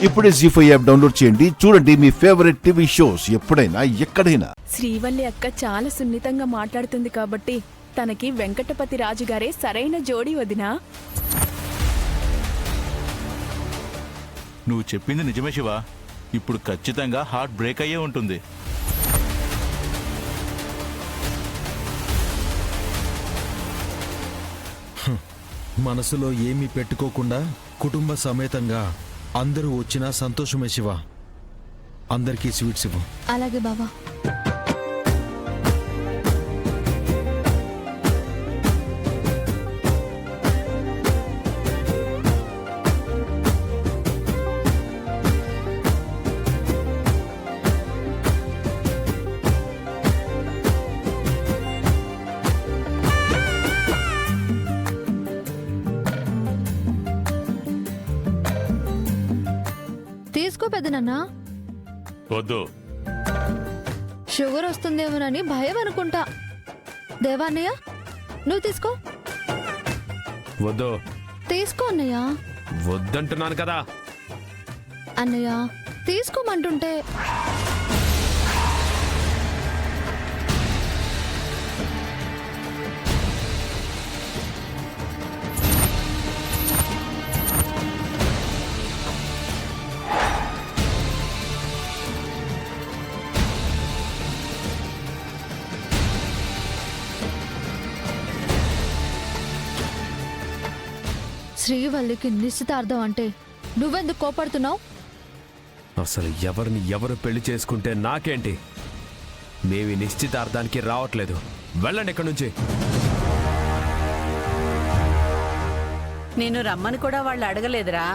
ఇప్పుడే జీ5 app download చేయండి. చూడండి మీ ఫేవరెట్ టీవీ షోస్ ఎప్పుడైనా ఎక్కడైనా. శ్రీవల్లి అక్క చాలా సున్నితంగా మాట్లాడుతుంది కాబట్టి తనకి వెంకటపతి రాజుగారే సరైన జోడీ వదినా. నువ్వు చెప్పింది నిజమే శివ. ఇప్పుడు ఖచ్చితంగా హార్ట్ బ్రేక్ అయ్యే ఉంటుంది. మనసులో ఏమీ పెట్టుకోకుండా కుటుంబ సమేతంగా అందరూ వచ్చినా సంతోషమే శివ. అందరికీ స్వీట్స్ ఇవ్వు. అలాగే బావా. తీసుకో పెద్దనన్నా. వద్దు. షుగర్ వస్తుందేమోనని భయం అనుకుంటా. దేవాన్నయ్య నువ్వు తీసుకో. వద్దు. తీసుకో అన్నయ్య. వద్దంటున్నాను కదా. అన్నయ్య తీసుకోమంటుంటే. శ్రీవల్లికి నిశ్చితార్థం అంటే నువ్వెందుకు కోపడుతున్నావు? అసలు ఎవరిని ఎవరు పెళ్లి చేసుకుంటే నాకేంటి? మేమి నిశ్చితార్థానికి రావట్లేదు. వెళ్ళండి ఇక్కడి నుంచి. నేను రమ్మని కూడా వాళ్ళు అడగలేదురా.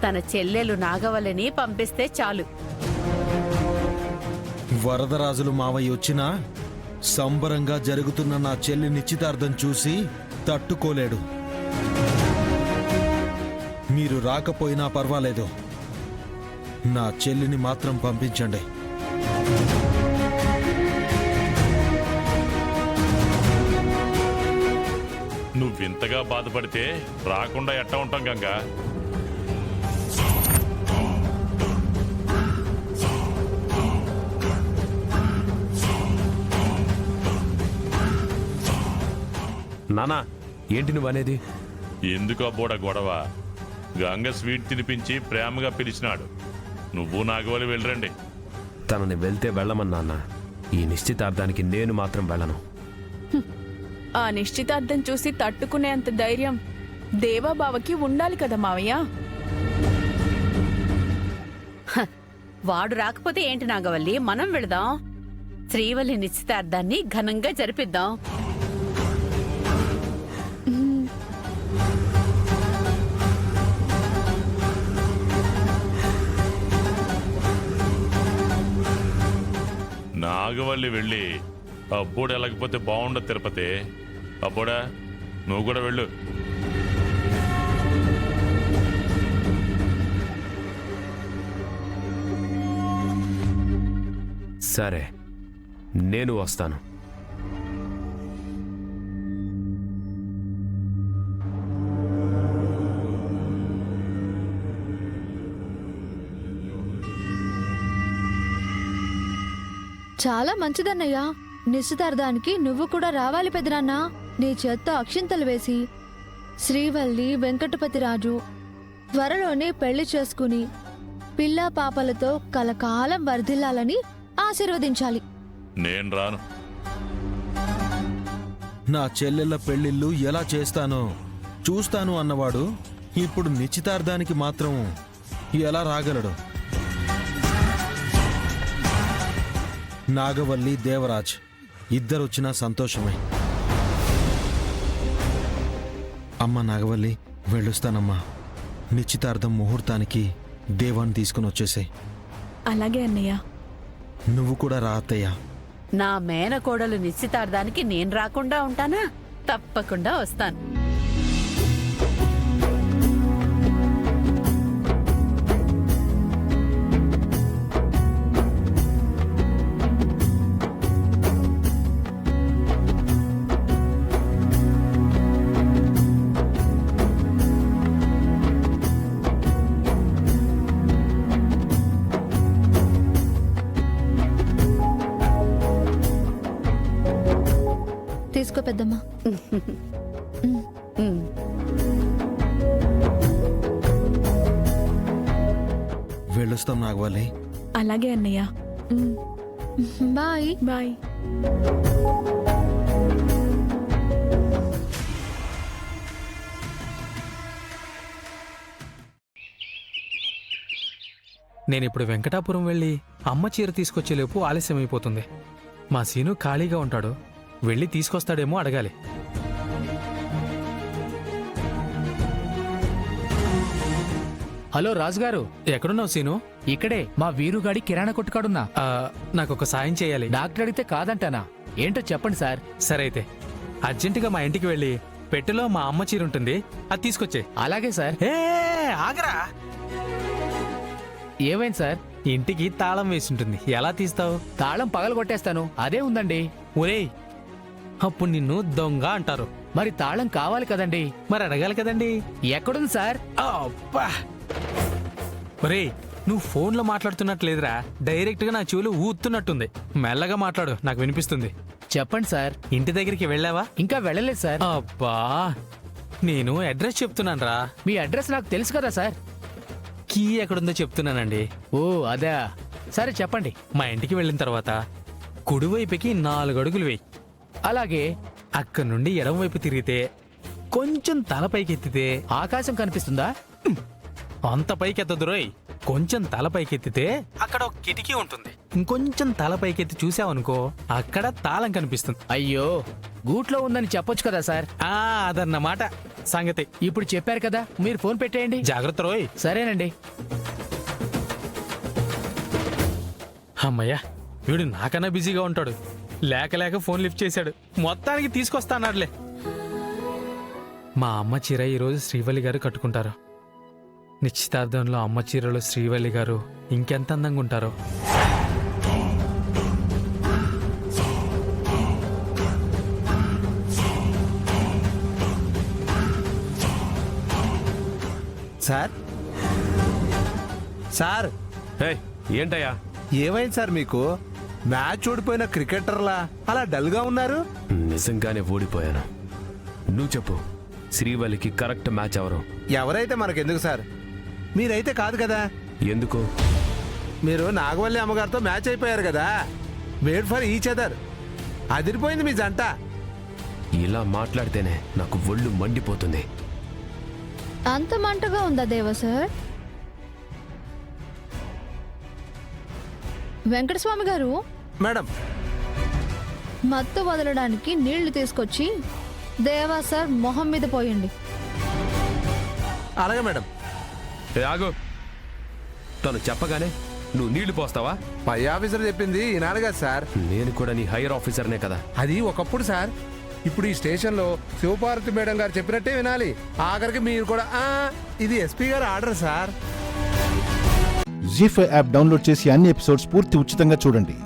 తన చెల్లెలు నాగవల్లిని పంపిస్తే చాలు. వరదరాజులు మావయ్య వచ్చినా సంబరంగా జరుగుతున్న నా చెల్లి నిశ్చితార్థం చూసి తట్టుకోలేడు. మీరు రాకపోయినా పర్వాలేదు, నా చెల్లిని మాత్రం పంపించండి. నువ్వింతగా బాధపడితే రాకుండా ఎట్టా ఉంటాం గంగా? నానా ఏంటి నువ్వు అనేది? ఎందుకో బోడ గొడవ? గంగ స్వీట్ తినిపించి ప్రేమగా పిలిచినాడు. నువ్వు నాగవల్లి వెళ్ళరండి. తనని వెళ్తే వెళ్ళమన్నా. ఈ నిశ్చితార్థానికి నేను మాత్రం వెళ్ళను. ఆ నిశ్చితార్థం చూసి తట్టుకునేంత ధైర్యం దేవాబావకి ఉండాలి కదా మావయ్య. వాడు రాకపోతే ఏంటి నాగవల్లి, మనం వెళదాం. శ్రీవల్లి నిశ్చితార్థాన్ని ఘనంగా జరిపిద్దాం. నాగవల్లి వెళ్ళి అబ్బోడు వెళ్ళకపోతే బాగుండదు తిరుపతి. అబ్బోడా నువ్వు కూడా వెళ్ళు. సరే నేను వస్తాను. చాలా మంచిదన్నయ్యా. నిశ్చితార్థానికి నువ్వు కూడా రావాలి పెద్దనాన్న. నీ చేత్తో అక్షింతలు వేసి శ్రీవల్లి వెంకటపతి రాజు త్వరలోనే పెళ్లి చేసుకుని పిల్లా పాపలతో కలకాలం వర్ధిల్లాలని ఆశీర్వదించాలి. నేను రాను. నా చెల్లెళ్ళ పెళ్లిళ్ళు ఎలా చేస్తానో చూస్తాను అన్నవాడు ఇప్పుడు నిశ్చితార్థానికి మాత్రం ఎలా రాగలడు? నాగవల్లి, దేవరాజ్ ఇద్దరొచ్చినా సంతోషమే. అమ్మ నాగవల్లి వెళ్ళొస్తానమ్మా. నిశ్చితార్థం ముహూర్తానికి దేవాన్ని తీసుకుని వచ్చేసే. అలాగే అన్నయ్య. నువ్వు కూడా రా అత్తయ్య. నా మేనకోడలు నిశ్చితార్థానికి నేను రాకుండా ఉంటానా? తప్పకుండా వస్తాను. పెద్దమ్మా. ఉమ్. వెళ్ళొస్తాం నాగవల్లి. అలాగే అన్నయ్య. బాయ్. బాయ్. నేనిప్పుడు వెంకటాపురం వెళ్ళి అమ్మ చీర తీసుకొచ్చేలోపు ఆలస్యం అయిపోతుంది. మా సీను ఖాళీగా ఉంటాడు, వెళ్ళి తీసుకొస్తాడేమో అడగాలి. హలో రాజుగారు, ఎక్కడున్నావు సీను? ఇక్కడే మా వీరుగాడి కిరాణా కొట్టుకాడున్నా. నాకొక సాయం చేయాలి. డాక్టర్ అడిగితే కాదంటానా? ఏంటో చెప్పండి సార్. సరే అయితే అర్జెంటుగా మా ఇంటికి వెళ్ళి పెట్టెలో మా అమ్మ చీర ఉంటుంది, అది తీసుకొచ్చే. అలాగే సార్. ఏ ఆగరా, ఏమైంది సార్? ఇంటికి తాళం వేసి ఉంటుంది, ఎలా తీస్తావు? తాళం పగలు కొట్టేస్తాను, అదే ఉందండి. ఒరేయ్, అప్పుడు నిన్ను దొంగ అంటారు. మరి తాళం కావాలి కదండి. మరి అడగాలి కదండి. ఎక్కడుంది సార్? అబ్బా! ఒరేయ్, నువ్వు ఫోన్లో మాట్లాడుతున్నట్లేదురా, డైరెక్ట్గా నా చెవులు ఊతున్నట్టుంది. మెల్లగా మాట్లాడు, నాకు వినిపిస్తుంది. చెప్పండి సార్. ఇంటి దగ్గరికి వెళ్ళావా? ఇంకా వెళ్ళలేదు సార్. అబ్బా, నేను అడ్రస్ చెప్తున్నాను రా. మీ అడ్రస్ నాకు తెలుసు కదా సార్. కీ ఎక్కడుందో చెప్తున్నానండి. ఓ అదే, సరే చెప్పండి. మా ఇంటికి వెళ్ళిన తర్వాత కుడివైపుకి 4 అడుగులు వేయి. అలాగే. అక్కడి నుండి ఎడమవైపు తిరిగితే కొంచెం తల పైకెత్తితే ఆకాశం కనిపిస్తుందా? అంత పైకెత్తదురోయ్. కొంచెం తల పైకెత్తితే అక్కడ ఒక కిటికీ ఉంటుంది. ఇంకొంచెం తల పైకెత్తి చూసావనుకో, అక్కడ తాళం కనిపిస్తుంది. అయ్యో, గూట్లో ఉందని చెప్పొచ్చు కదా సార్. అదన్నమాట సంగతి. ఇప్పుడు చెప్పారు కదా, మీరు ఫోన్ పెట్టేయండి. జాగ్రత్త రోయ్. సరేనండి. అమ్మయ్యా, వీడు నాకన్నా బిజీగా ఉంటాడు. లేక లేక ఫోన్ లిఫ్ట్ చేశాడు. మొత్తానికి తీసుకొస్తానట్లే. మా అమ్మ చీర ఈరోజు శ్రీవల్లి గారు కట్టుకుంటారు. నిశ్చితార్థంలో అమ్మ చీరలో శ్రీవల్లి గారు ఇంకెంత అందంగా ఉంటారో. సార్ సార్ ఏయ్, ఏంటయ్యా? ఏమైంది సార్ మీకు? మ్యాచ్ ఓడిపోయిన క్రికెటర్లా అలా డల్గా ఉన్నారు. నిజంగానే ఓడిపోయాను. నువ్వు చెప్పు, శ్రీవల్లికి కరెక్ట్ మ్యాచ్ ఎవరు? ఎవరైతే మనకెందుకు సార్, మీరైతే కాదు కదా. ఎందుకు? మీరు నాగవల్లి అమ్మగారితో మ్యాచ్ అయిపోయారు కదా. Made for each other. అదిరిపోయింది మీ జంట. ఇలా మాట్లాడితేనే నాకు ఒళ్ళు మండిపోతుంది. అంత మంటగా ఉందా దేవ సార్? వెంకటస్వామి గారు, మేడం, మత్తు వదలడానికి నీళ్లు తీసుకొచ్చి దేవా సార్ మొహం మీద పోయండి. అలాగే మేడం. ఆగు, తను చెప్పగానే నువ్వు నీళ్లు పోస్తావా? పై ఆఫీసర్ చెప్పింది ఈనాడు కదా సార్. నేను కూడా నీ హైయర్ ఆఫీసర్నే కదా. అది ఒకప్పుడు సార్. ఇప్పుడు ఈ స్టేషన్లో శివపార్వతి మేడం గారు చెప్పినట్టే వినాలి. ఆఖరికి మీరు కూడా ఇది ఎస్పీ గారు ఆర్డర్ సార్. జీ5 యాప్ డౌన్లోడ్ చేసి అన్ని ఎపిసోడ్స్ పూర్తి ఉచితంగా చూడండి.